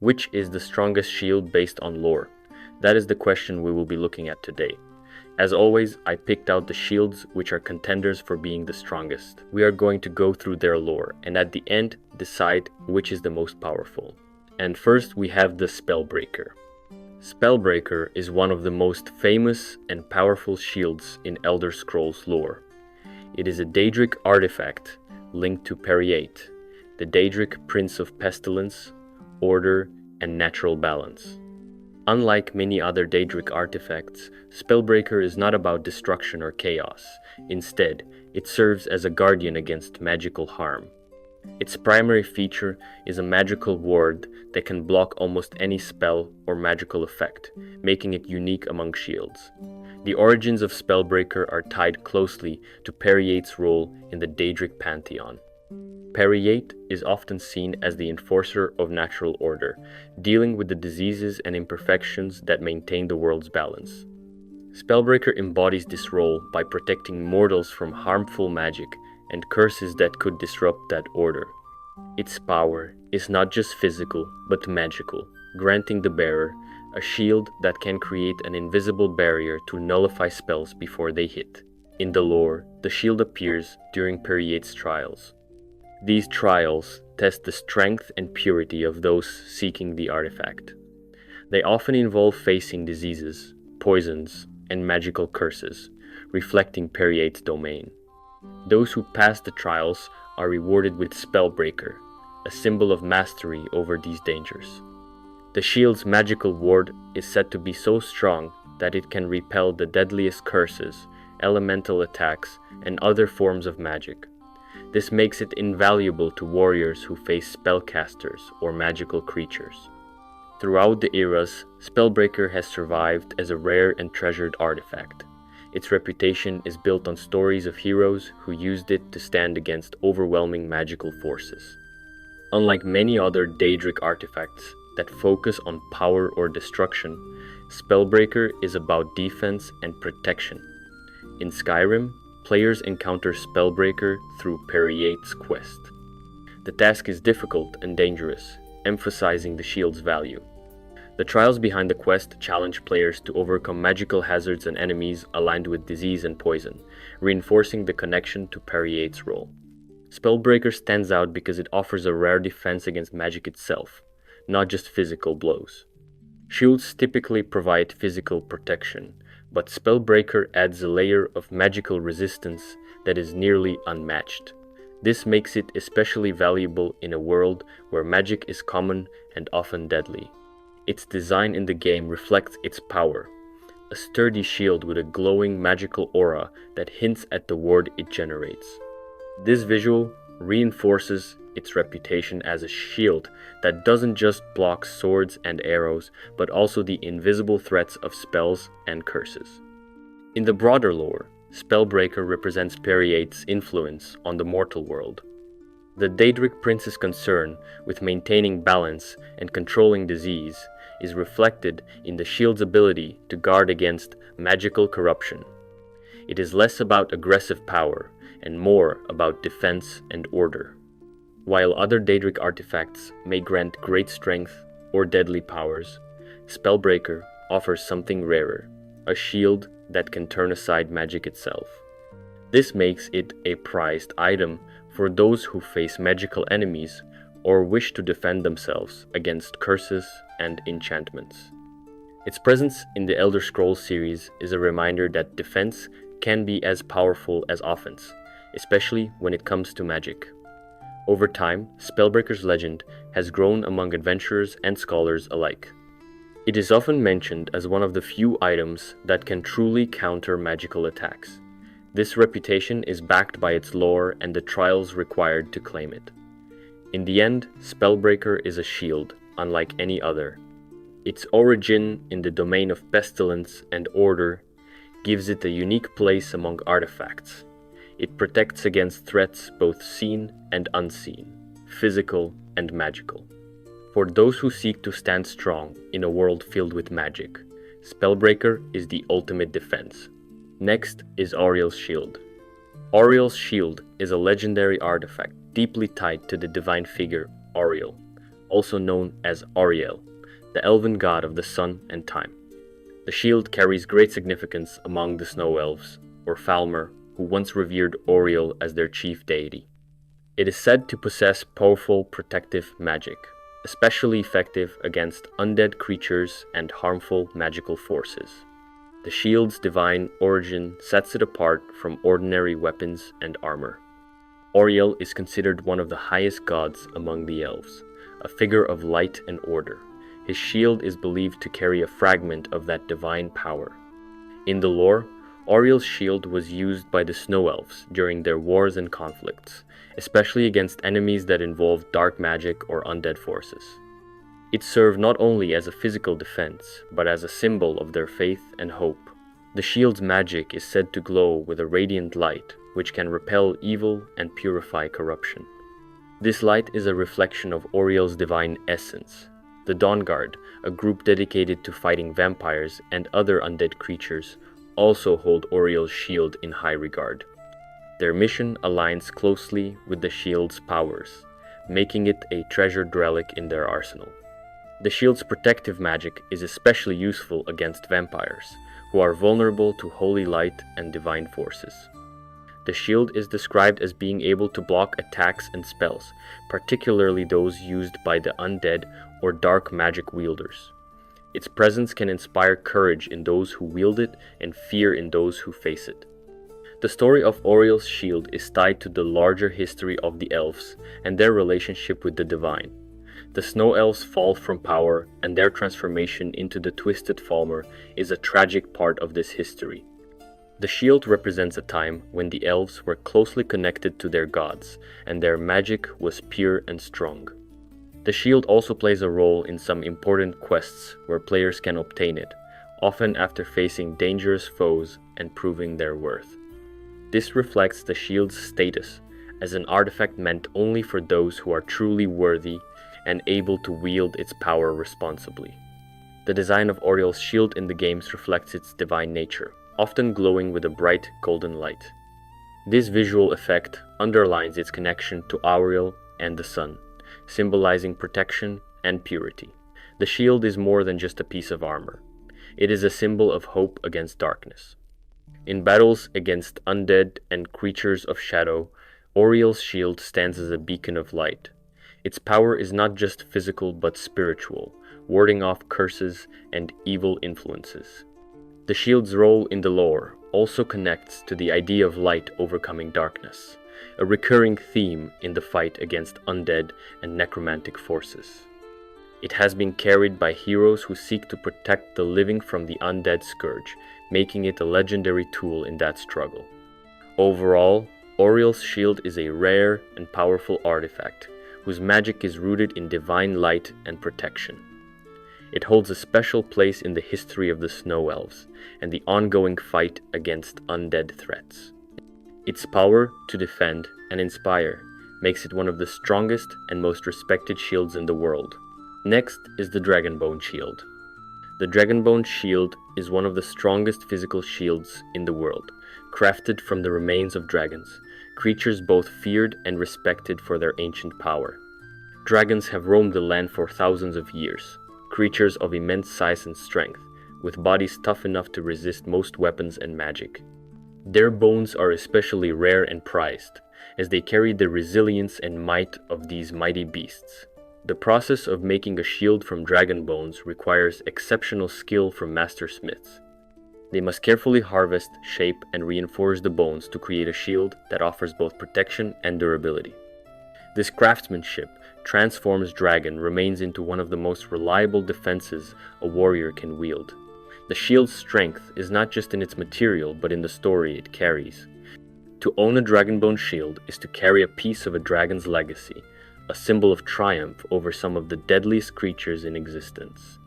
Which is the strongest shield based on lore? That is the question we will be looking at today. As always, I picked out the shields which are contenders for being the strongest. We are going to go through their lore and at the end decide which is the most powerful. And first we have the Spellbreaker. Spellbreaker is one of the most famous and powerful shields in Elder Scrolls lore. It is a Daedric artifact linked to Periate, the Daedric Prince of Pestilence, Order, and Natural Balance. Unlike many other Daedric artifacts, Spellbreaker is not about destruction or chaos. Instead, it serves as a guardian against magical harm. Its primary feature is a magical ward that can block almost any spell or magical effect, making it unique among shields. The origins of Spellbreaker are tied closely to Periate's role in the Daedric pantheon. Periate is often seen as the enforcer of natural order, dealing with the diseases and imperfections that maintain the world's balance. Spellbreaker embodies this role by protecting mortals from harmful magic and curses that could disrupt that order. Its power is not just physical, but magical, granting the bearer a shield that can create an invisible barrier to nullify spells before they hit. In the lore, the shield appears during Periate's trials. These trials test the strength and purity of those seeking the artifact. They often involve facing diseases, poisons, and magical curses, reflecting Periate's domain. Those who pass the trials are rewarded with Spellbreaker, a symbol of mastery over these dangers. The shield's magical ward is said to be so strong that it can repel the deadliest curses, elemental attacks, and other forms of magic. This makes it invaluable to warriors who face spellcasters or magical creatures. Throughout the eras, Spellbreaker has survived as a rare and treasured artifact. Its reputation is built on stories of heroes who used it to stand against overwhelming magical forces. Unlike many other Daedric artifacts that focus on power or destruction, Spellbreaker is about defense and protection. In Skyrim, players encounter Spellbreaker through Periate's quest. The task is difficult and dangerous, emphasizing the shield's value. The trials behind the quest challenge players to overcome magical hazards and enemies aligned with disease and poison, reinforcing the connection to Periate's role. Spellbreaker stands out because it offers a rare defense against magic itself, not just physical blows. Shields typically provide physical protection, but Spellbreaker adds a layer of magical resistance that is nearly unmatched. This makes it especially valuable in a world where magic is common and often deadly. Its design in the game reflects its power, a sturdy shield with a glowing magical aura that hints at the ward it generates. This visual reinforces its reputation as a shield that doesn't just block swords and arrows, but also the invisible threats of spells and curses. In the broader lore, Spellbreaker represents Periate's influence on the mortal world. The Daedric Prince's concern with maintaining balance and controlling disease is reflected in the shield's ability to guard against magical corruption. It is less about aggressive power and more about defense and order. While other Daedric artifacts may grant great strength or deadly powers, Spellbreaker offers something rarer, a shield that can turn aside magic itself. This makes it a prized item for those who face magical enemies or wish to defend themselves against curses and enchantments. Its presence in the Elder Scrolls series is a reminder that defense can be as powerful as offense, especially when it comes to magic. Over time, Spellbreaker's legend has grown among adventurers and scholars alike. It is often mentioned as one of the few items that can truly counter magical attacks. This reputation is backed by its lore and the trials required to claim it. In the end, Spellbreaker is a shield, unlike any other. Its origin in the domain of pestilence and order gives it a unique place among artifacts. It protects against threats both seen and unseen, physical and magical. For those who seek to stand strong in a world filled with magic, Spellbreaker is the ultimate defense. Next is Auriel's Shield. Auriel's Shield is a legendary artifact deeply tied to the divine figure Auriel, also known as Auriel, the elven god of the sun and time. The shield carries great significance among the snow elves, or Falmer, who once revered Auriel as their chief deity. It is said to possess powerful protective magic, especially effective against undead creatures and harmful magical forces. The shield's divine origin sets it apart from ordinary weapons and armor. Auriel is considered one of the highest gods among the elves, a figure of light and order. His shield is believed to carry a fragment of that divine power. In the lore, Auriel's shield was used by the snow elves during their wars and conflicts, especially against enemies that involved dark magic or undead forces. It served not only as a physical defense, but as a symbol of their faith and hope. The shield's magic is said to glow with a radiant light, which can repel evil and purify corruption. This light is a reflection of Auriel's divine essence. The Dawnguard, a group dedicated to fighting vampires and other undead creatures, also hold Auriel's shield in high regard. Their mission aligns closely with the shield's powers, making it a treasured relic in their arsenal. The shield's protective magic is especially useful against vampires, who are vulnerable to holy light and divine forces. The shield is described as being able to block attacks and spells, particularly those used by the undead or dark magic wielders. Its presence can inspire courage in those who wield it and fear in those who face it. The story of Auriel's shield is tied to the larger history of the elves and their relationship with the divine. The snow elves' fall from power and their transformation into the Twisted Falmer is a tragic part of this history. The shield represents a time when the elves were closely connected to their gods, and their magic was pure and strong. The shield also plays a role in some important quests where players can obtain it, often after facing dangerous foes and proving their worth. This reflects the shield's status as an artifact meant only for those who are truly worthy and able to wield its power responsibly. The design of Auriel's shield in the games reflects its divine nature, often glowing with a bright golden light. This visual effect underlines its connection to Auriel and the sun, symbolizing protection and purity. The shield is more than just a piece of armor. It is a symbol of hope against darkness. In battles against undead and creatures of shadow, Auriel's shield stands as a beacon of light. Its power is not just physical but spiritual, warding off curses and evil influences. The shield's role in the lore also connects to the idea of light overcoming darkness, a recurring theme in the fight against undead and necromantic forces. It has been carried by heroes who seek to protect the living from the undead scourge, making it a legendary tool in that struggle. Overall, Auriel's shield is a rare and powerful artifact, whose magic is rooted in divine light and protection. It holds a special place in the history of the Snow Elves and the ongoing fight against undead threats. Its power to defend and inspire makes it one of the strongest and most respected shields in the world. Next is the Dragonbone Shield. The Dragonbone Shield is one of the strongest physical shields in the world, crafted from the remains of dragons, creatures both feared and respected for their ancient power. Dragons have roamed the land for thousands of years, creatures of immense size and strength, with bodies tough enough to resist most weapons and magic. Their bones are especially rare and prized, as they carry the resilience and might of these mighty beasts. The process of making a shield from dragon bones requires exceptional skill from master smiths. They must carefully harvest, shape, and reinforce the bones to create a shield that offers both protection and durability. This craftsmanship transforms dragon remains into one of the most reliable defenses a warrior can wield. The shield's strength is not just in its material, but in the story it carries. To own a dragonbone shield is to carry a piece of a dragon's legacy, a symbol of triumph over some of the deadliest creatures in existence.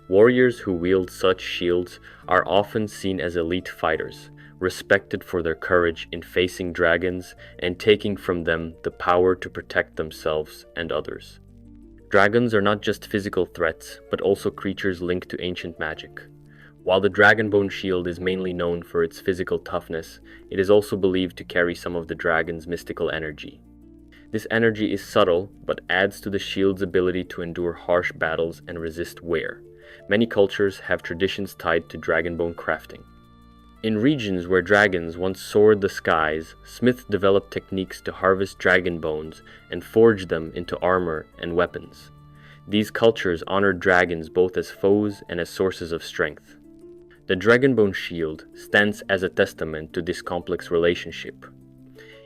Warriors who wield such shields are often seen as elite fighters, respected for their courage in facing dragons and taking from them the power to protect themselves and others. Dragons are not just physical threats, but also creatures linked to ancient magic. While the Dragonbone Shield is mainly known for its physical toughness, it is also believed to carry some of the dragon's mystical energy. This energy is subtle, but adds to the shield's ability to endure harsh battles and resist wear. Many cultures have traditions tied to dragonbone crafting. In regions where dragons once soared the skies, smiths developed techniques to harvest dragon bones and forge them into armor and weapons. These cultures honored dragons both as foes and as sources of strength. The dragonbone shield stands as a testament to this complex relationship.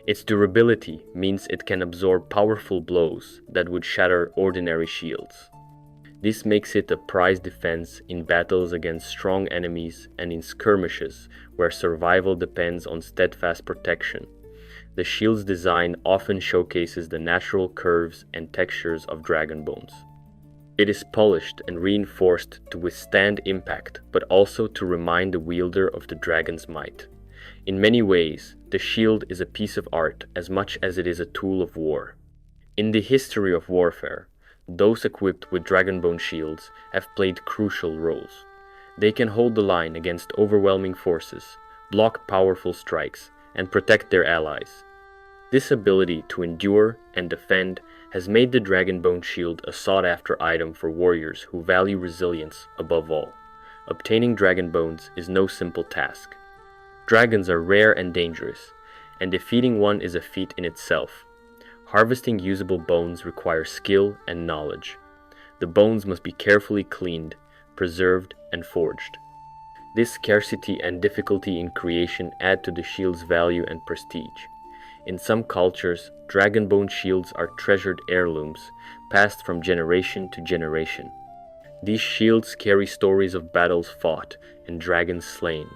Its durability means it can absorb powerful blows that would shatter ordinary shields. This makes it a prized defense in battles against strong enemies and in skirmishes where survival depends on steadfast protection. The shield's design often showcases the natural curves and textures of dragon bones. It is polished and reinforced to withstand impact, but also to remind the wielder of the dragon's might. In many ways, the shield is a piece of art as much as it is a tool of war. In the history of warfare, those equipped with dragonbone shields have played crucial roles. They can hold the line against overwhelming forces, block powerful strikes, and protect their allies. This ability to endure and defend has made the dragonbone shield a sought-after item for warriors who value resilience above all. Obtaining dragon bones is no simple task. Dragons are rare and dangerous, and defeating one is a feat in itself. Harvesting usable bones requires skill and knowledge. The bones must be carefully cleaned, preserved, and forged. This scarcity and difficulty in creation add to the shield's value and prestige. In some cultures, dragonbone shields are treasured heirlooms, passed from generation to generation. These shields carry stories of battles fought and dragons slain.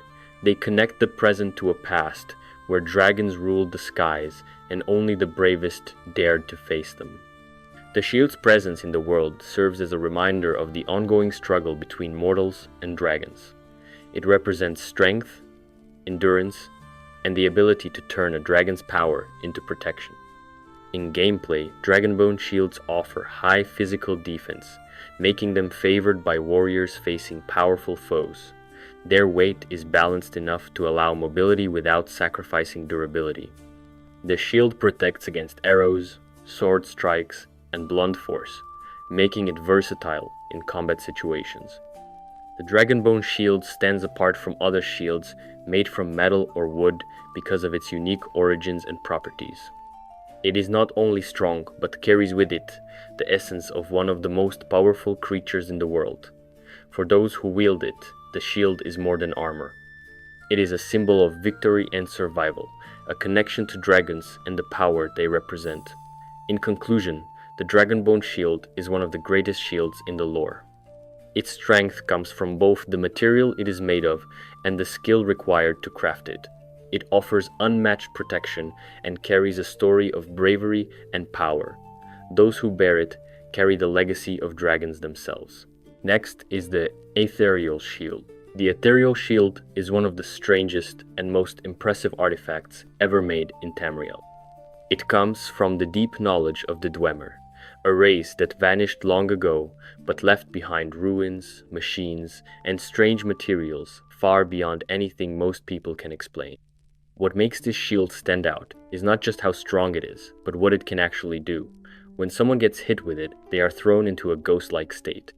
They connect the present to a past where dragons ruled the skies and only the bravest dared to face them. The shield's presence in the world serves as a reminder of the ongoing struggle between mortals and dragons. It represents strength, endurance, and the ability to turn a dragon's power into protection. In gameplay, dragonbone shields offer high physical defense, making them favored by warriors facing powerful foes. Their weight is balanced enough to allow mobility without sacrificing durability. The shield protects against arrows, sword strikes, and blunt force, making it versatile in combat situations. The dragonbone shield stands apart from other shields made from metal or wood because of its unique origins and properties. It is not only strong, but carries with it the essence of one of the most powerful creatures in the world. For those who wield it, the shield is more than armor. It is a symbol of victory and survival, a connection to dragons and the power they represent. In conclusion, the dragonbone shield is one of the greatest shields in the lore. Its strength comes from both the material it is made of and the skill required to craft it. It offers unmatched protection and carries a story of bravery and power. Those who bear it carry the legacy of dragons themselves. Next is the Ethereal Shield. The Ethereal Shield is one of the strangest and most impressive artifacts ever made in Tamriel. It comes from the deep knowledge of the Dwemer, a race that vanished long ago but left behind ruins, machines, and strange materials far beyond anything most people can explain. What makes this shield stand out is not just how strong it is, but what it can actually do. When someone gets hit with it, they are thrown into a ghost-like state.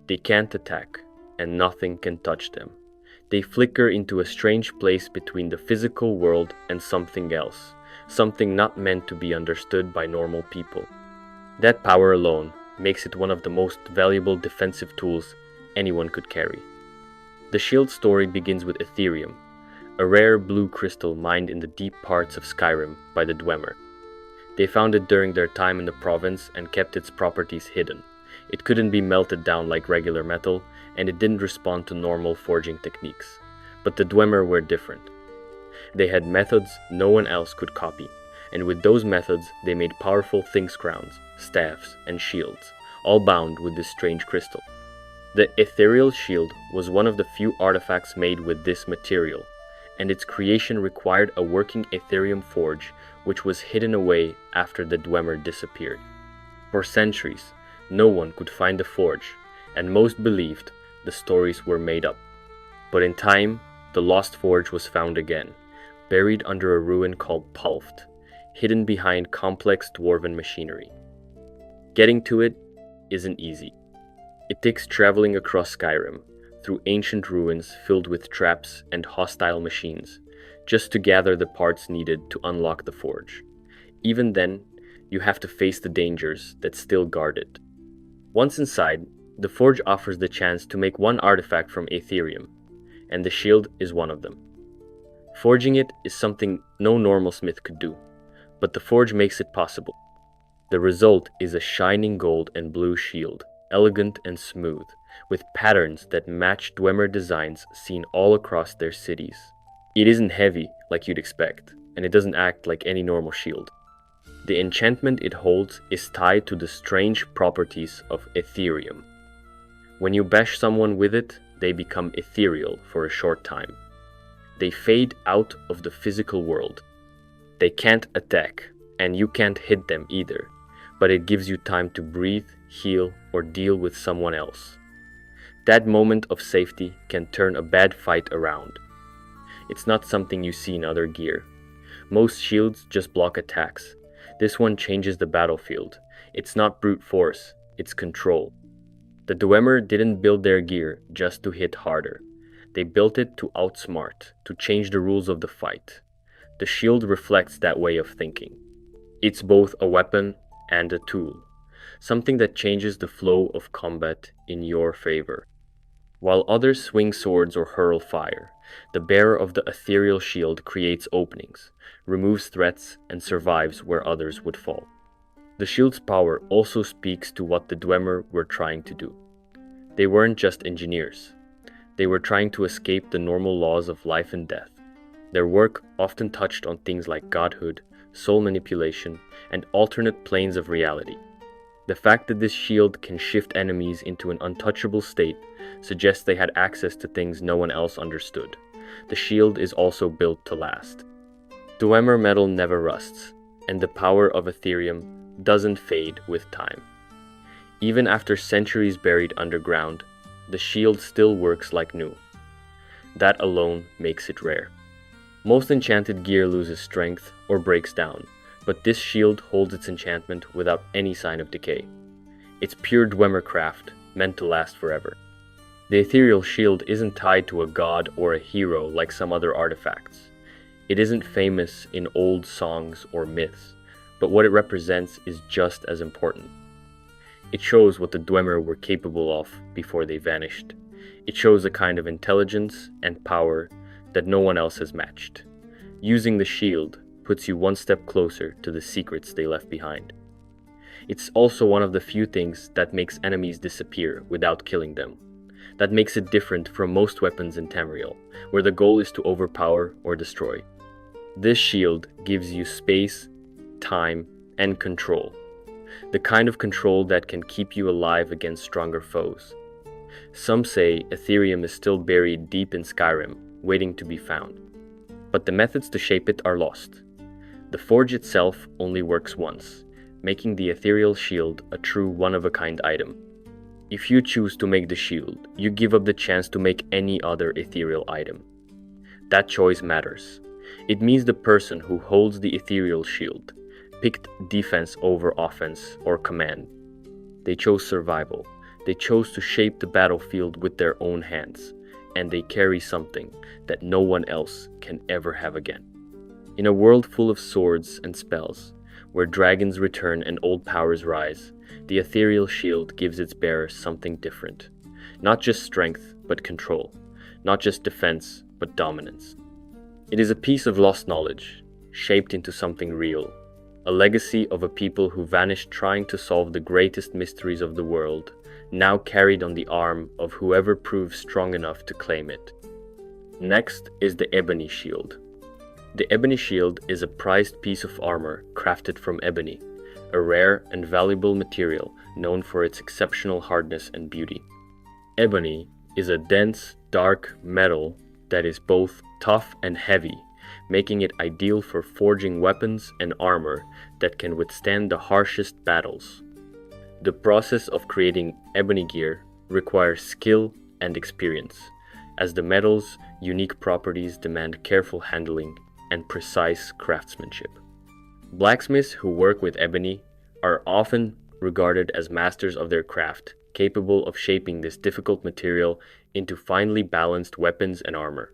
They can't attack, and nothing can touch them. They flicker into a strange place between the physical world and something else, something not meant to be understood by normal people. That power alone makes it one of the most valuable defensive tools anyone could carry. The shield story begins with Etherium, a rare blue crystal mined in the deep parts of Skyrim by the Dwemer. They found it during their time in the province and kept its properties hidden. It couldn't be melted down like regular metal, and it didn't respond to normal forging techniques. But the Dwemer were different. They had methods no one else could copy, and with those methods they made powerful Things crowns, staffs, and shields, all bound with this strange crystal. The Ethereal Shield was one of the few artifacts made with this material, and its creation required a working Ethereum forge which was hidden away after the Dwemer disappeared. For centuries, no one could find the forge, and most believed the stories were made up. But in time, the lost forge was found again, buried under a ruin called Pulft. hidden behind complex dwarven machinery. Getting to it isn't easy. It takes traveling across Skyrim, through ancient ruins filled with traps and hostile machines, just to gather the parts needed to unlock the forge. Even then, you have to face the dangers that still guard it. Once inside, the forge offers the chance to make one artifact from Aetherium, and the shield is one of them. Forging it is something no normal smith could do, but the forge makes it possible. The result is a shining gold and blue shield, elegant and smooth, with patterns that match Dwemer designs seen all across their cities. It isn't heavy like you'd expect, and it doesn't act like any normal shield. The enchantment it holds is tied to the strange properties of Aetherium. When you bash someone with it, they become ethereal for a short time. They fade out of the physical world. They can't attack, and you can't hit them either, but it gives you time to breathe, heal, or deal with someone else. That moment of safety can turn a bad fight around. It's not something you see in other gear. Most shields just block attacks. This one changes the battlefield. It's not brute force, it's control. The Dwemer didn't build their gear just to hit harder. They built it to outsmart, to change the rules of the fight. The shield reflects that way of thinking. It's both a weapon and a tool, something that changes the flow of combat in your favor. While others swing swords or hurl fire, the bearer of the ethereal shield creates openings, removes threats, and survives where others would fall. The shield's power also speaks to what the Dwemer were trying to do. They weren't just engineers. They were trying to escape the normal laws of life and death. Their work often touched on things like godhood, soul manipulation, and alternate planes of reality. The fact that this shield can shift enemies into an untouchable state suggests they had access to things no one else understood. The shield is also built to last. Dwemer metal never rusts, and the power of Aetherium doesn't fade with time. Even after centuries buried underground, the shield still works like new. That alone makes it rare. Most enchanted gear loses strength or breaks down, but this shield holds its enchantment without any sign of decay. It's pure Dwemer craft, meant to last forever. The ethereal shield isn't tied to a god or a hero like some other artifacts. It isn't famous in old songs or myths, but what it represents is just as important. It shows what the Dwemer were capable of before they vanished. It shows a kind of intelligence and power that no one else has matched. Using the shield puts you one step closer to the secrets they left behind. It's also one of the few things that makes enemies disappear without killing them. That makes it different from most weapons in Tamriel, where the goal is to overpower or destroy. This shield gives you space, time, and control. The kind of control that can keep you alive against stronger foes. Some say Aetherium is still buried deep in Skyrim, waiting to be found. But the methods to shape it are lost. The forge itself only works once, making the ethereal shield a true one-of-a-kind item. If you choose to make the shield, you give up the chance to make any other ethereal item. That choice matters. It means the person who holds the ethereal shield picked defense over offense or command. They chose survival. They chose to shape the battlefield with their own hands, and they carry something that no one else can ever have again. In a world full of swords and spells, where dragons return and old powers rise, the ethereal shield gives its bearer something different. Not just strength, but control. Not just defense, but dominance. It is a piece of lost knowledge, shaped into something real. A legacy of a people who vanished trying to solve the greatest mysteries of the world, now carried on the arm of whoever proves strong enough to claim it. Next is the Ebony Shield. The Ebony Shield is a prized piece of armor crafted from ebony, a rare and valuable material known for its exceptional hardness and beauty. Ebony is a dense, dark metal that is both tough and heavy, making it ideal for forging weapons and armor that can withstand the harshest battles. The process of creating ebony gear requires skill and experience, as the metal's unique properties demand careful handling and precise craftsmanship. Blacksmiths who work with ebony are often regarded as masters of their craft, capable of shaping this difficult material into finely balanced weapons and armor.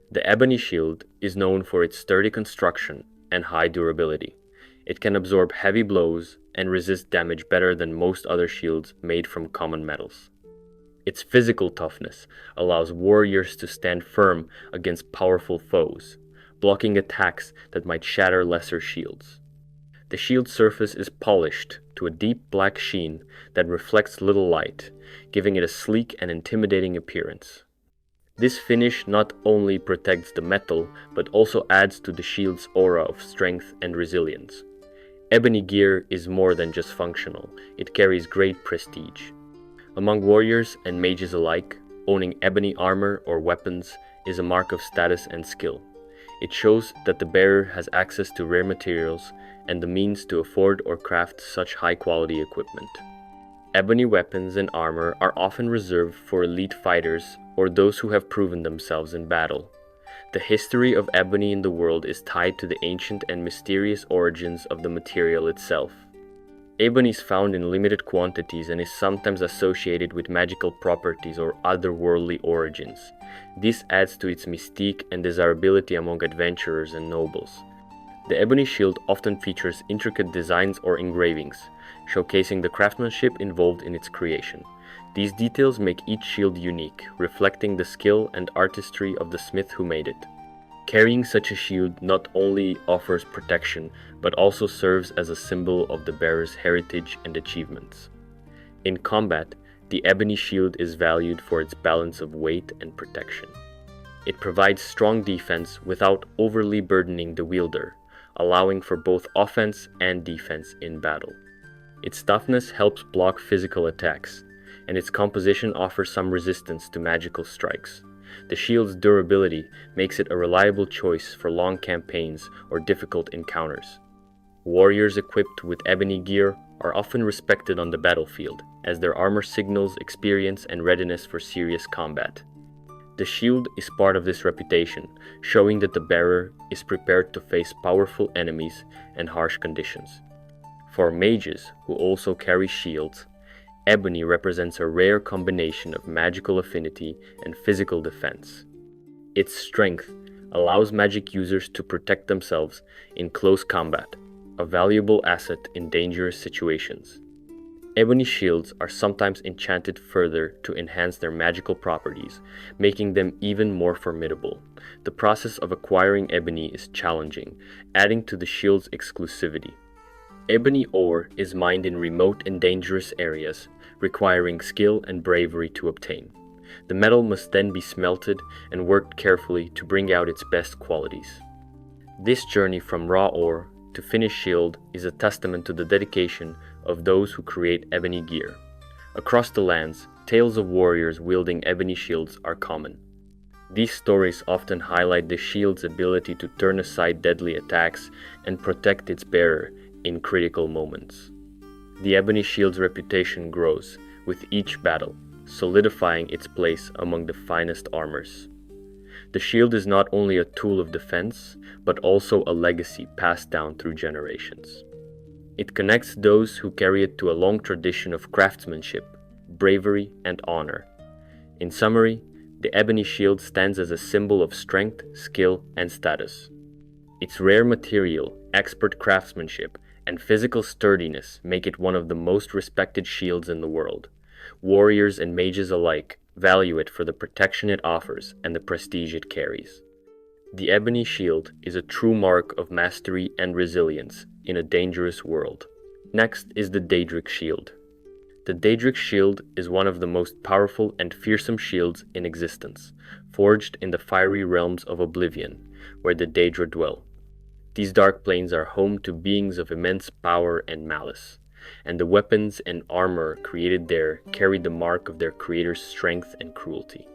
The ebony shield is known for its sturdy construction and high durability. It can absorb heavy blows and resist damage better than most other shields made from common metals. Its physical toughness allows warriors to stand firm against powerful foes, blocking attacks that might shatter lesser shields. The shield surface is polished to a deep black sheen that reflects little light, giving it a sleek and intimidating appearance. This finish not only protects the metal, but also adds to the shield's aura of strength and resilience. Ebony gear is more than just functional, it carries great prestige. Among warriors and mages alike, owning ebony armor or weapons is a mark of status and skill. It shows that the bearer has access to rare materials and the means to afford or craft such high-quality equipment. Ebony weapons and armor are often reserved for elite fighters or those who have proven themselves in battle. The history of ebony in the world is tied to the ancient and mysterious origins of the material itself. Ebony is found in limited quantities and is sometimes associated with magical properties or otherworldly origins. This adds to its mystique and desirability among adventurers and nobles. The ebony shield often features intricate designs or engravings, showcasing the craftsmanship involved in its creation. These details make each shield unique, reflecting the skill and artistry of the smith who made it. Carrying such a shield not only offers protection, but also serves as a symbol of the bearer's heritage and achievements. In combat, the ebony shield is valued for its balance of weight and protection. It provides strong defense without overly burdening the wielder, allowing for both offense and defense in battle. Its toughness helps block physical attacks, and its composition offers some resistance to magical strikes. The shield's durability makes it a reliable choice for long campaigns or difficult encounters. Warriors equipped with ebony gear are often respected on the battlefield, as their armor signals experience and readiness for serious combat. The shield is part of this reputation, showing that the bearer is prepared to face powerful enemies and harsh conditions. For mages, who also carry shields, ebony represents a rare combination of magical affinity and physical defense. Its strength allows magic users to protect themselves in close combat, a valuable asset in dangerous situations. Ebony shields are sometimes enchanted further to enhance their magical properties, making them even more formidable. The process of acquiring ebony is challenging, adding to the shield's exclusivity. Ebony ore is mined in remote and dangerous areas, requiring skill and bravery to obtain. The metal must then be smelted and worked carefully to bring out its best qualities. This journey from raw ore to finished shield is a testament to the dedication of those who create ebony gear. Across the lands, tales of warriors wielding ebony shields are common. These stories often highlight the shield's ability to turn aside deadly attacks and protect its bearer in critical moments. The ebony shield's reputation grows with each battle, solidifying its place among the finest armors. The shield is not only a tool of defense, but also a legacy passed down through generations. It connects those who carry it to a long tradition of craftsmanship, bravery, and honor. In summary, the ebony shield stands as a symbol of strength, skill, and status. Its rare material, expert craftsmanship, and physical sturdiness make it one of the most respected shields in the world. Warriors and mages alike value it for the protection it offers and the prestige it carries. The ebony shield is a true mark of mastery and resilience in a dangerous world. Next is the Daedric shield. The Daedric shield is one of the most powerful and fearsome shields in existence, forged in the fiery realms of Oblivion, where the Daedra dwell. These dark planes are home to beings of immense power and malice, and the weapons and armor created there carry the mark of their creator's strength and cruelty.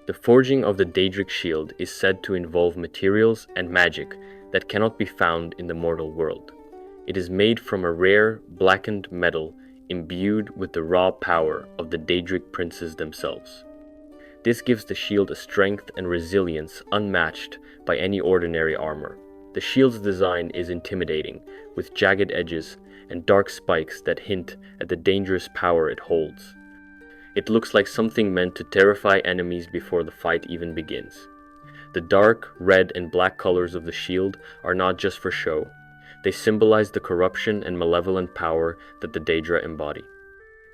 The forging of the Daedric shield is said to involve materials and magic that cannot be found in the mortal world. It is made from a rare, blackened metal imbued with the raw power of the Daedric princes themselves. This gives the shield a strength and resilience unmatched by any ordinary armor. The shield's design is intimidating, with jagged edges and dark spikes that hint at the dangerous power it holds. It looks like something meant to terrify enemies before the fight even begins. The dark, red, and black colors of the shield are not just for show. They symbolize the corruption and malevolent power that the Daedra embody.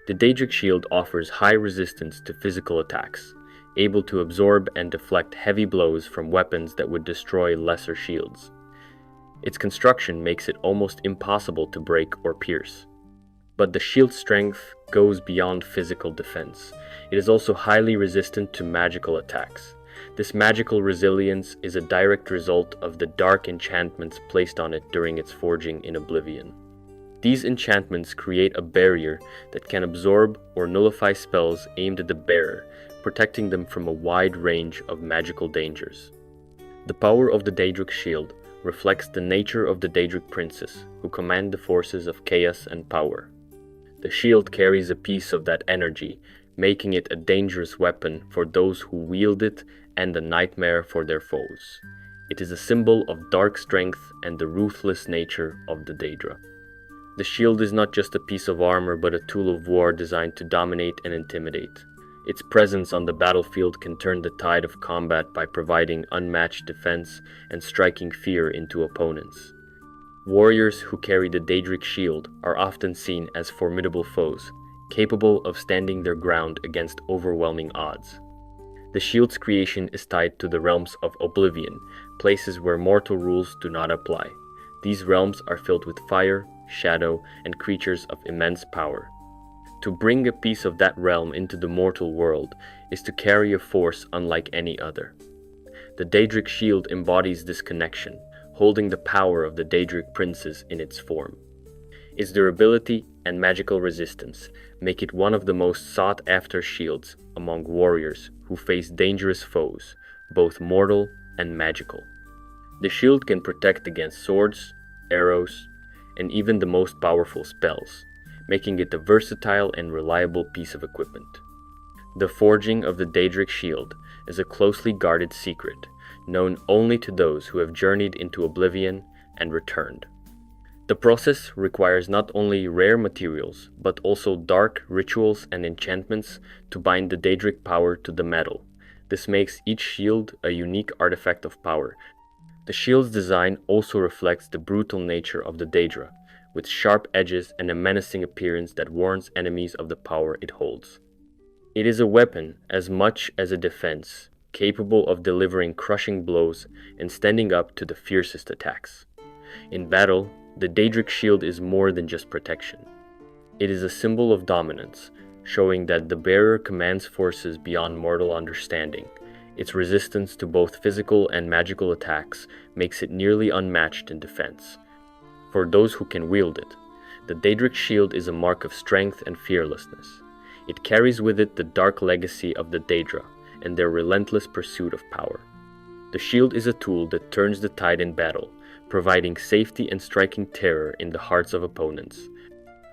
The Daedric shield offers high resistance to physical attacks, able to absorb and deflect heavy blows from weapons that would destroy lesser shields. Its construction makes it almost impossible to break or pierce. But the shield's strength goes beyond physical defense. It is also highly resistant to magical attacks. This magical resilience is a direct result of the dark enchantments placed on it during its forging in Oblivion. These enchantments create a barrier that can absorb or nullify spells aimed at the bearer, protecting them from a wide range of magical dangers. The power of the Daedric shield reflects the nature of the Daedric princes, who command the forces of chaos and power. The shield carries a piece of that energy, making it a dangerous weapon for those who wield it and a nightmare for their foes. It is a symbol of dark strength and the ruthless nature of the Daedra. The shield is not just a piece of armor but a tool of war designed to dominate and intimidate. Its presence on the battlefield can turn the tide of combat by providing unmatched defense and striking fear into opponents. Warriors who carry the Daedric shield are often seen as formidable foes, capable of standing their ground against overwhelming odds. The shield's creation is tied to the realms of Oblivion, places where mortal rules do not apply. These realms are filled with fire, shadow, and creatures of immense power. To bring a piece of that realm into the mortal world is to carry a force unlike any other. The Daedric shield embodies this connection, holding the power of the Daedric princes in its form. Its durability and magical resistance make it one of the most sought-after shields among warriors who face dangerous foes, both mortal and magical. The shield can protect against swords, arrows, and even the most powerful spells, making it a versatile and reliable piece of equipment. The forging of the Daedric shield is a closely guarded secret, known only to those who have journeyed into Oblivion and returned. The process requires not only rare materials, but also dark rituals and enchantments to bind the Daedric power to the metal. This makes each shield a unique artifact of power. The shield's design also reflects the brutal nature of the Daedra, with sharp edges and a menacing appearance that warns enemies of the power it holds. It is a weapon as much as a defense, capable of delivering crushing blows and standing up to the fiercest attacks. In battle, the Daedric shield is more than just protection. It is a symbol of dominance, showing that the bearer commands forces beyond mortal understanding. Its resistance to both physical and magical attacks makes it nearly unmatched in defense. For those who can wield it, the Daedric shield is a mark of strength and fearlessness. It carries with it the dark legacy of the Daedra and their relentless pursuit of power. The shield is a tool that turns the tide in battle, providing safety and striking terror in the hearts of opponents.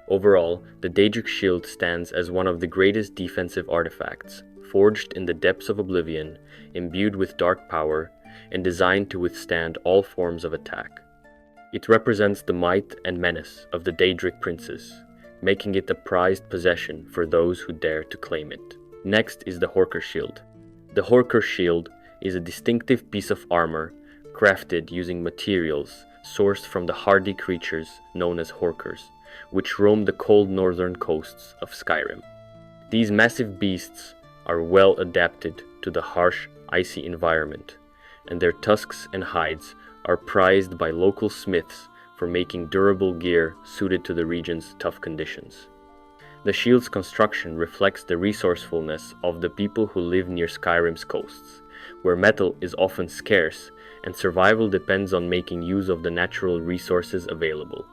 Overall, the Daedric shield stands as one of the greatest defensive artifacts, forged in the depths of Oblivion, imbued with dark power, and designed to withstand all forms of attack. It represents the might and menace of the Daedric princes, making it a prized possession for those who dare to claim it. Next is the Horker shield. The Horker shield is a distinctive piece of armor crafted using materials sourced from the hardy creatures known as Horkers, which roam the cold northern coasts of Skyrim. These massive beasts are well adapted to the harsh, icy environment, and their tusks and hides are prized by local smiths for making durable gear suited to the region's tough conditions. The shield's construction reflects the resourcefulness of the people who live near Skyrim's coasts, where metal is often scarce and survival depends on making use of the natural resources available.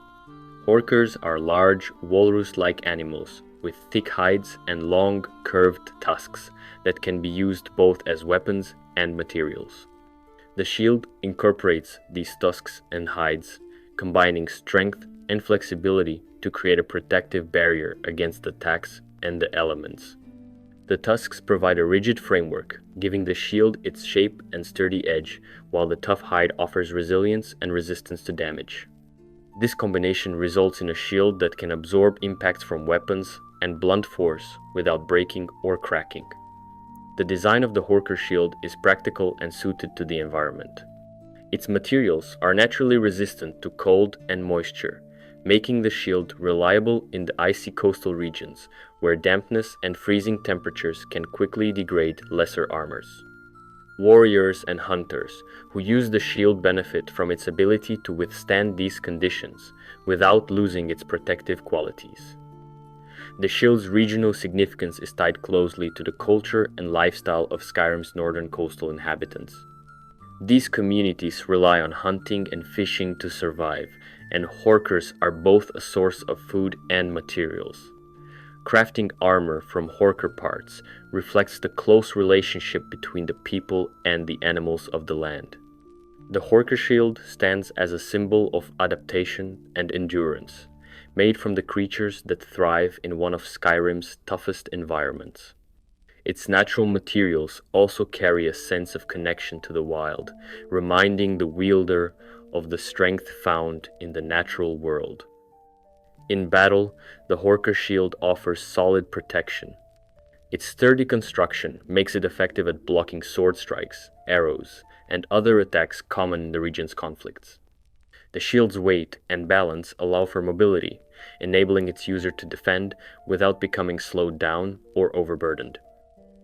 Horkers are large, walrus-like animals with thick hides and long, curved tusks that can be used both as weapons and materials. The shield incorporates these tusks and hides, combining strength and flexibility to create a protective barrier against attacks and the elements. The tusks provide a rigid framework, giving the shield its shape and sturdy edge, while the tough hide offers resilience and resistance to damage. This combination results in a shield that can absorb impacts from weapons and blunt force without breaking or cracking. The design of the Horker shield is practical and suited to the environment. Its materials are naturally resistant to cold and moisture, making the shield reliable in the icy coastal regions, where dampness and freezing temperatures can quickly degrade lesser armors. Warriors and hunters who use the shield benefit from its ability to withstand these conditions without losing its protective qualities. The shield's regional significance is tied closely to the culture and lifestyle of Skyrim's northern coastal inhabitants. These communities rely on hunting and fishing to survive, and Horkers are both a source of food and materials. Crafting armor from Horker parts reflects the close relationship between the people and the animals of the land. The Horker shield stands as a symbol of adaptation and endurance, made from the creatures that thrive in one of Skyrim's toughest environments. Its natural materials also carry a sense of connection to the wild, reminding the wielder of the strength found in the natural world. In battle, the Horker shield offers solid protection. Its sturdy construction makes it effective at blocking sword strikes, arrows, and other attacks common in the region's conflicts. The shield's weight and balance allow for mobility, enabling its user to defend without becoming slowed down or overburdened.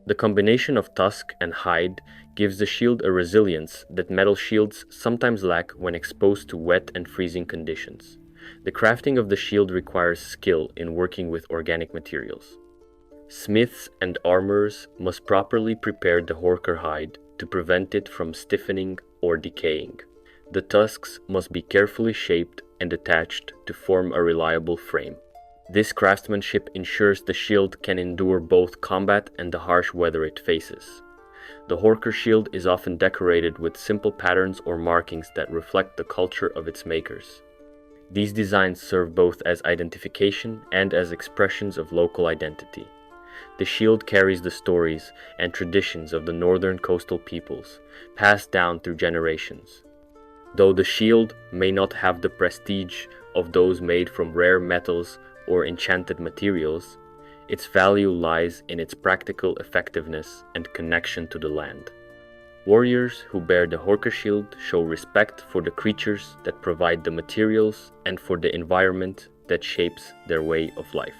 The combination of tusk and hide gives the shield a resilience that metal shields sometimes lack when exposed to wet and freezing conditions. The crafting of the shield requires skill in working with organic materials. Smiths and armorers must properly prepare the Horker hide to prevent it from stiffening or decaying. The tusks must be carefully shaped and attached to form a reliable frame. This craftsmanship ensures the shield can endure both combat and the harsh weather it faces. The Horker shield is often decorated with simple patterns or markings that reflect the culture of its makers. These designs serve both as identification and as expressions of local identity. The shield carries the stories and traditions of the northern coastal peoples, passed down through generations. Though the shield may not have the prestige of those made from rare metals or enchanted materials, its value lies in its practical effectiveness and connection to the land. Warriors who bear the Horker shield show respect for the creatures that provide the materials and for the environment that shapes their way of life.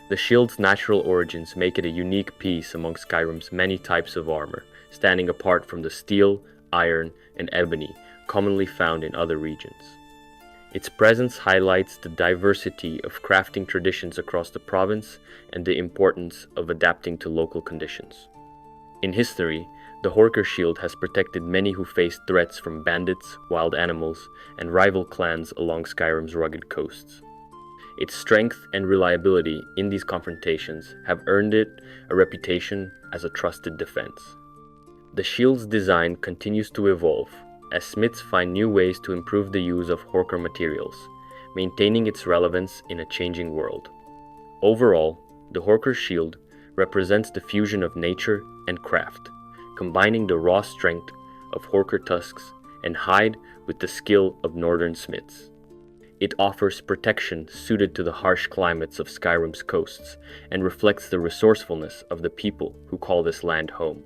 The shield's natural origins make it a unique piece among Skyrim's many types of armor, standing apart from the steel, iron, and ebony commonly found in other regions. Its presence highlights the diversity of crafting traditions across the province and the importance of adapting to local conditions. In history, the Horker shield has protected many who faced threats from bandits, wild animals, and rival clans along Skyrim's rugged coasts. Its strength and reliability in these confrontations have earned it a reputation as a trusted defense. The shield's design continues to evolve, as smiths find new ways to improve the use of Horker materials, maintaining its relevance in a changing world. Overall, the Horker shield represents the fusion of nature and craft, combining the raw strength of Horker tusks and hide with the skill of northern smiths. It offers protection suited to the harsh climates of Skyrim's coasts and reflects the resourcefulness of the people who call this land home.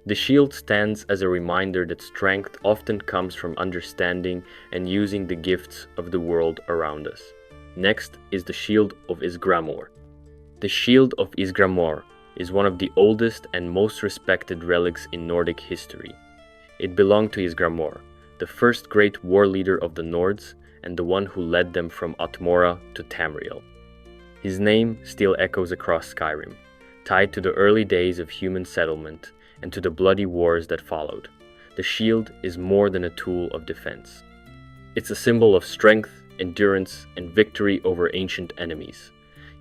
The shield stands as a reminder that strength often comes from understanding and using the gifts of the world around us. Next is the Shield of Ysgramor. The Shield of Ysgramor is one of the oldest and most respected relics in Nordic history. It belonged to Ysgramor, the first great war leader of the Nords and the one who led them from Atmora to Tamriel. His name still echoes across Skyrim, tied to the early days of human settlement and to the bloody wars that followed. The shield is more than a tool of defense. It's a symbol of strength, endurance, and victory over ancient enemies.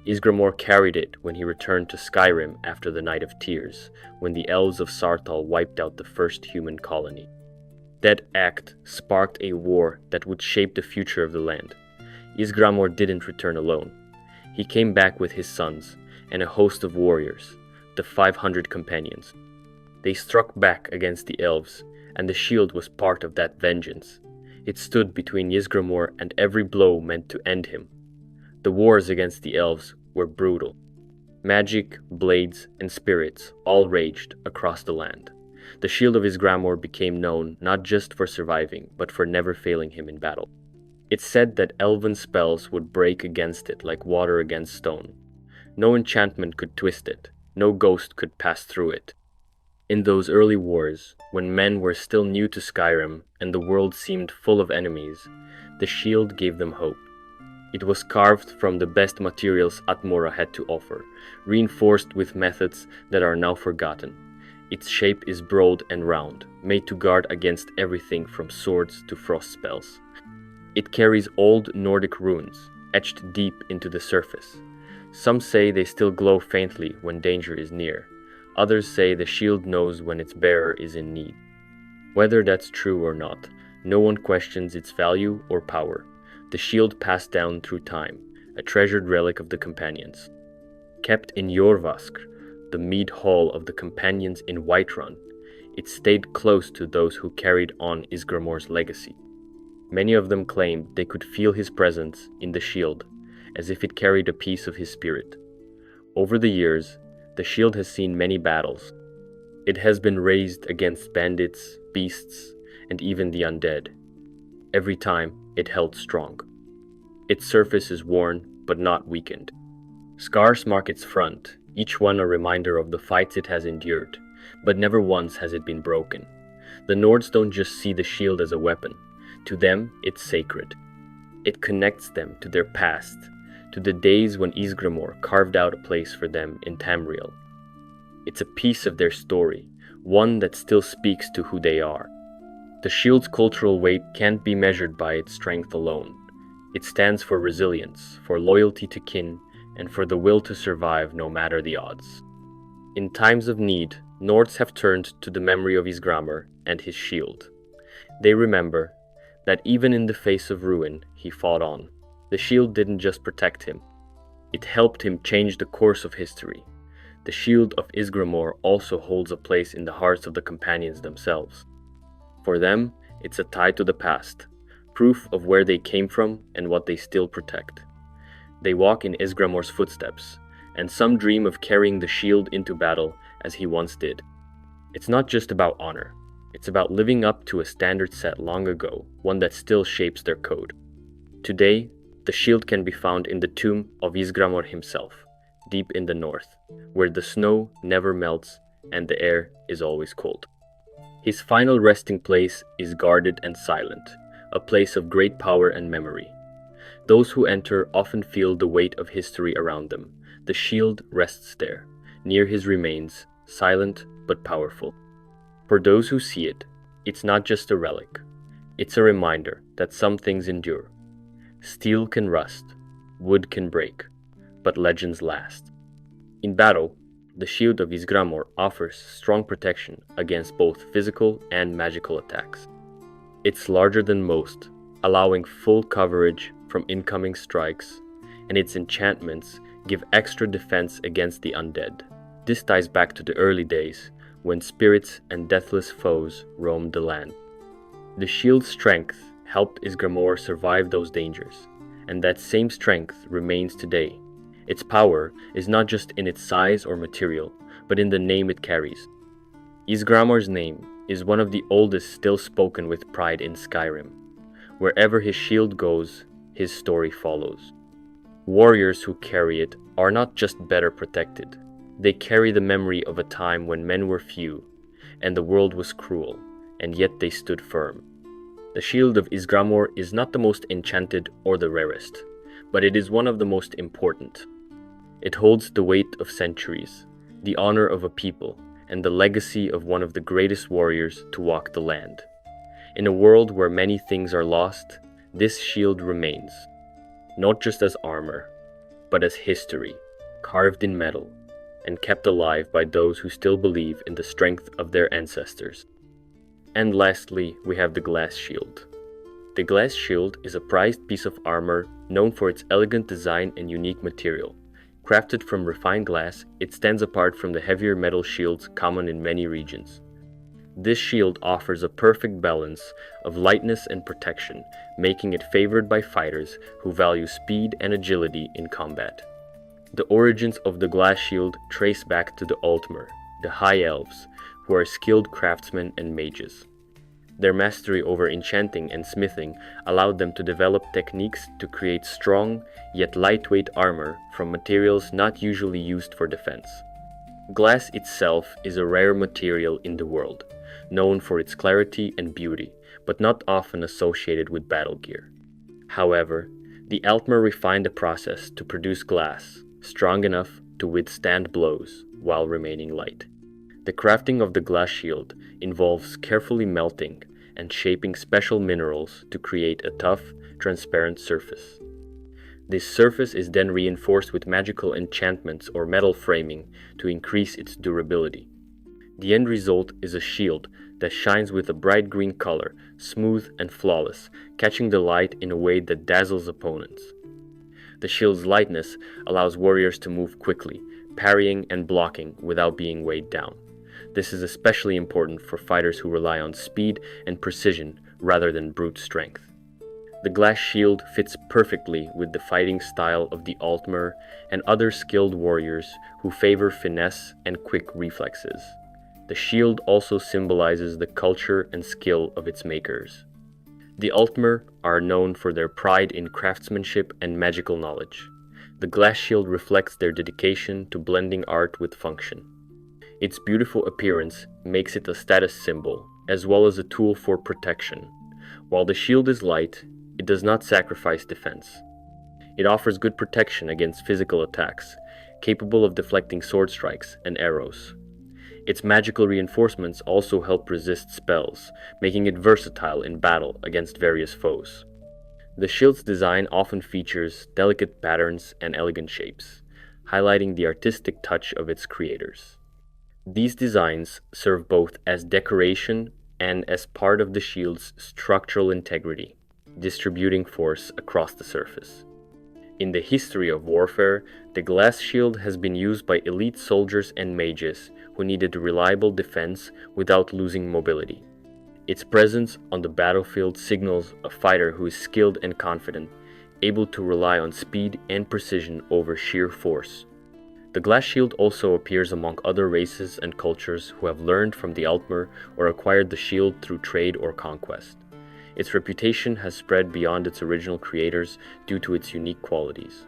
Ysgramor carried it when he returned to Skyrim after the Night of Tears, when the elves of Sartal wiped out the first human colony. That act sparked a war that would shape the future of the land. Ysgramor didn't return alone. He came back with his sons and a host of warriors, the 500 companions. They struck back against the elves, and the shield was part of that vengeance. It stood between Ysgramor and every blow meant to end him. The wars against the elves were brutal. Magic, blades, and spirits all raged across the land. The shield of Ysgramor became known not just for surviving, but for never failing him in battle. It's said that elven spells would break against it like water against stone. No enchantment could twist it, no ghost could pass through it. In those early wars, when men were still new to Skyrim and the world seemed full of enemies, the shield gave them hope. It was carved from the best materials Atmora had to offer, reinforced with methods that are now forgotten. Its shape is broad and round, made to guard against everything from swords to frost spells. It carries old Nordic runes, etched deep into the surface. Some say they still glow faintly when danger is near. Others say the shield knows when its bearer is in need. Whether that's true or not, no one questions its value or power. The shield passed down through time, a treasured relic of the companions. Kept in Jorvaskr, the mead hall of the companions in Whiterun, it stayed close to those who carried on Ysgramor's legacy. Many of them claimed they could feel his presence in the shield, as if it carried a piece of his spirit. Over the years, the shield has seen many battles. It has been raised against bandits, beasts, and even the undead. Every time, it held strong. Its surface is worn, but not weakened. Scars mark its front, each one a reminder of the fights it has endured, but never once has it been broken. The Nords don't just see the shield as a weapon. To them, it's sacred. It connects them to their past, to the days when Ysgramor carved out a place for them in Tamriel. It's a piece of their story, one that still speaks to who they are. The shield's cultural weight can't be measured by its strength alone. It stands for resilience, for loyalty to kin, and for the will to survive no matter the odds. In times of need, Nords have turned to the memory of Ysgramor and his shield. They remember that even in the face of ruin, he fought on. The shield didn't just protect him. It helped him change the course of history. The shield of Ysgramor also holds a place in the hearts of the companions themselves. For them, it's a tie to the past, proof of where they came from and what they still protect. They walk in Ysgramor's footsteps, and some dream of carrying the shield into battle as he once did. It's not just about honor. It's about living up to a standard set long ago, one that still shapes their code. Today, the shield can be found in the tomb of Ysgramor himself, deep in the north, where the snow never melts and the air is always cold. His final resting place is guarded and silent, a place of great power and memory. Those who enter often feel the weight of history around them. The shield rests there, near his remains, silent but powerful. For those who see it, it's not just a relic. It's a reminder that some things endure. Steel can rust, wood can break, but legends last. In battle, the shield of Ysgramor offers strong protection against both physical and magical attacks. It's larger than most, allowing full coverage from incoming strikes, and its enchantments give extra defense against the undead. This ties back to the early days, when spirits and deathless foes roamed the land. The shield's strength helped Ysgramor survive those dangers, and that same strength remains today. Its power is not just in its size or material, but in the name it carries. Ysgramor's name is one of the oldest still spoken with pride in Skyrim. Wherever his shield goes, his story follows. Warriors who carry it are not just better protected. They carry the memory of a time when men were few, and the world was cruel, and yet they stood firm. The shield of Ysgramor is not the most enchanted or the rarest, but it is one of the most important. It holds the weight of centuries, the honor of a people, and the legacy of one of the greatest warriors to walk the land. In a world where many things are lost, this shield remains, not just as armor, but as history, carved in metal, and kept alive by those who still believe in the strength of their ancestors. And lastly, we have the glass shield. The glass shield is a prized piece of armor known for its elegant design and unique material. Crafted from refined glass, it stands apart from the heavier metal shields common in many regions. This shield offers a perfect balance of lightness and protection, making it favored by fighters who value speed and agility in combat. The origins of the glass shield trace back to the Altmer, the High Elves, who are skilled craftsmen and mages. Their mastery over enchanting and smithing allowed them to develop techniques to create strong, yet lightweight armor from materials not usually used for defense. Glass itself is a rare material in the world, known for its clarity and beauty, but not often associated with battle gear. However, the Altmer refined a process to produce glass strong enough to withstand blows while remaining light. The crafting of the glass shield involves carefully melting and shaping special minerals to create a tough, transparent surface. This surface is then reinforced with magical enchantments or metal framing to increase its durability. The end result is a shield that shines with a bright green color, smooth and flawless, catching the light in a way that dazzles opponents. The shield's lightness allows warriors to move quickly, parrying and blocking without being weighed down. This is especially important for fighters who rely on speed and precision rather than brute strength. The glass shield fits perfectly with the fighting style of the Altmer and other skilled warriors who favor finesse and quick reflexes. The shield also symbolizes the culture and skill of its makers. The Altmer are known for their pride in craftsmanship and magical knowledge. The glass shield reflects their dedication to blending art with function. Its beautiful appearance makes it a status symbol, as well as a tool for protection. While the shield is light, it does not sacrifice defense. It offers good protection against physical attacks, capable of deflecting sword strikes and arrows. Its magical reinforcements also help resist spells, making it versatile in battle against various foes. The shield's design often features delicate patterns and elegant shapes, highlighting the artistic touch of its creators. These designs serve both as decoration and as part of the shield's structural integrity, distributing force across the surface. In the history of warfare, the glass shield has been used by elite soldiers and mages who needed reliable defense without losing mobility. Its presence on the battlefield signals a fighter who is skilled and confident, able to rely on speed and precision over sheer force. The glass shield also appears among other races and cultures who have learned from the Altmer or acquired the shield through trade or conquest. Its reputation has spread beyond its original creators due to its unique qualities.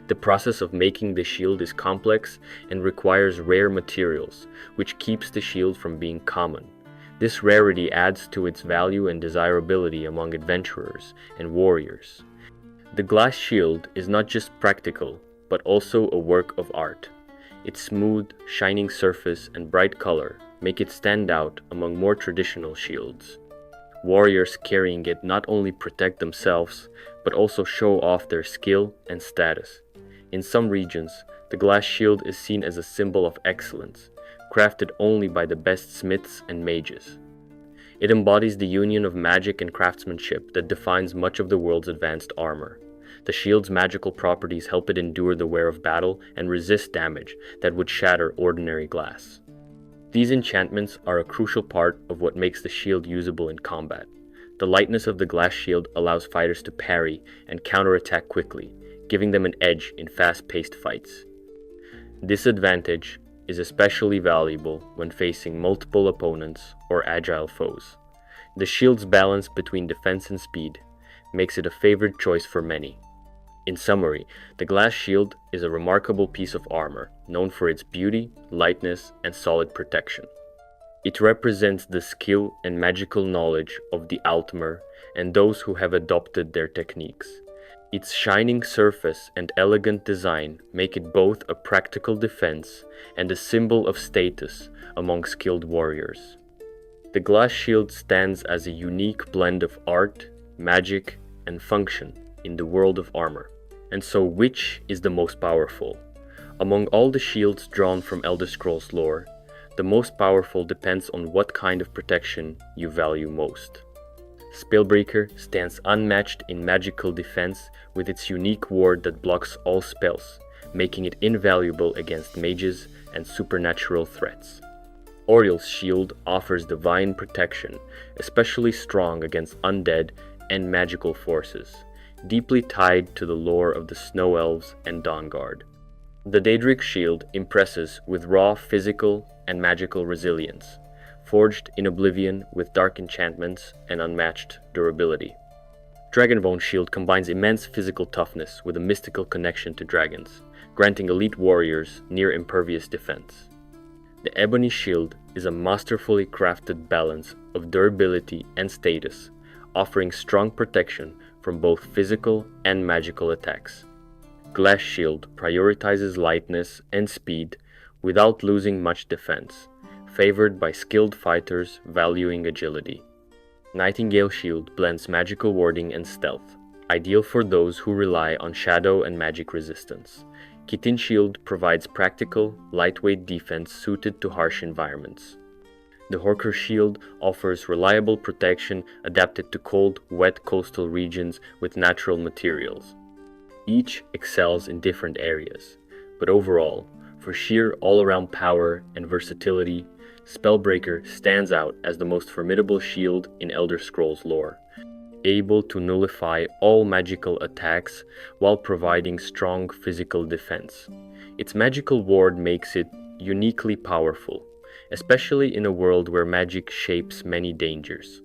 The process of making the shield is complex and requires rare materials, which keeps the shield from being common. This rarity adds to its value and desirability among adventurers and warriors. The glass shield is not just practical, but also a work of art. Its smooth, shining surface and bright color make it stand out among more traditional shields. Warriors carrying it not only protect themselves, but also show off their skill and status. In some regions, the glass shield is seen as a symbol of excellence, crafted only by the best smiths and mages. It embodies the union of magic and craftsmanship that defines much of the world's advanced armor. The shield's magical properties help it endure the wear of battle and resist damage that would shatter ordinary glass. These enchantments are a crucial part of what makes the shield usable in combat. The lightness of the glass shield allows fighters to parry and counterattack quickly, giving them an edge in fast-paced fights. This advantage is especially valuable when facing multiple opponents or agile foes. The shield's balance between defense and speed makes it a favored choice for many. In summary, the glass shield is a remarkable piece of armor, known for its beauty, lightness, and solid protection. It represents the skill and magical knowledge of the Altmer and those who have adopted their techniques. Its shining surface and elegant design make it both a practical defense and a symbol of status among skilled warriors. The glass shield stands as a unique blend of art, magic, and function in the world of armor. And so, which is the most powerful? Among all the shields drawn from Elder Scrolls lore, the most powerful depends on what kind of protection you value most. Spellbreaker stands unmatched in magical defense with its unique ward that blocks all spells, making it invaluable against mages and supernatural threats. Auriel's shield offers divine protection, especially strong against undead and magical forces, deeply tied to the lore of the Snow Elves and Dawnguard. The Daedric shield impresses with raw physical and magical resilience, forged in oblivion with dark enchantments and unmatched durability. Dragonbone shield combines immense physical toughness with a mystical connection to dragons, granting elite warriors near-impervious defense. The Ebony shield is a masterfully crafted balance of durability and status, offering strong protection from both physical and magical attacks. Glass shield prioritizes lightness and speed without losing much defense, favored by skilled fighters valuing agility. Nightingale shield blends magical warding and stealth, ideal for those who rely on shadow and magic resistance. Kitin shield provides practical, lightweight defense suited to harsh environments. The Horker shield offers reliable protection adapted to cold, wet coastal regions with natural materials. Each excels in different areas, but overall, for sheer all-around power and versatility, Spellbreaker stands out as the most formidable shield in Elder Scrolls lore, able to nullify all magical attacks while providing strong physical defense. Its magical ward makes it uniquely powerful, especially in a world where magic shapes many dangers.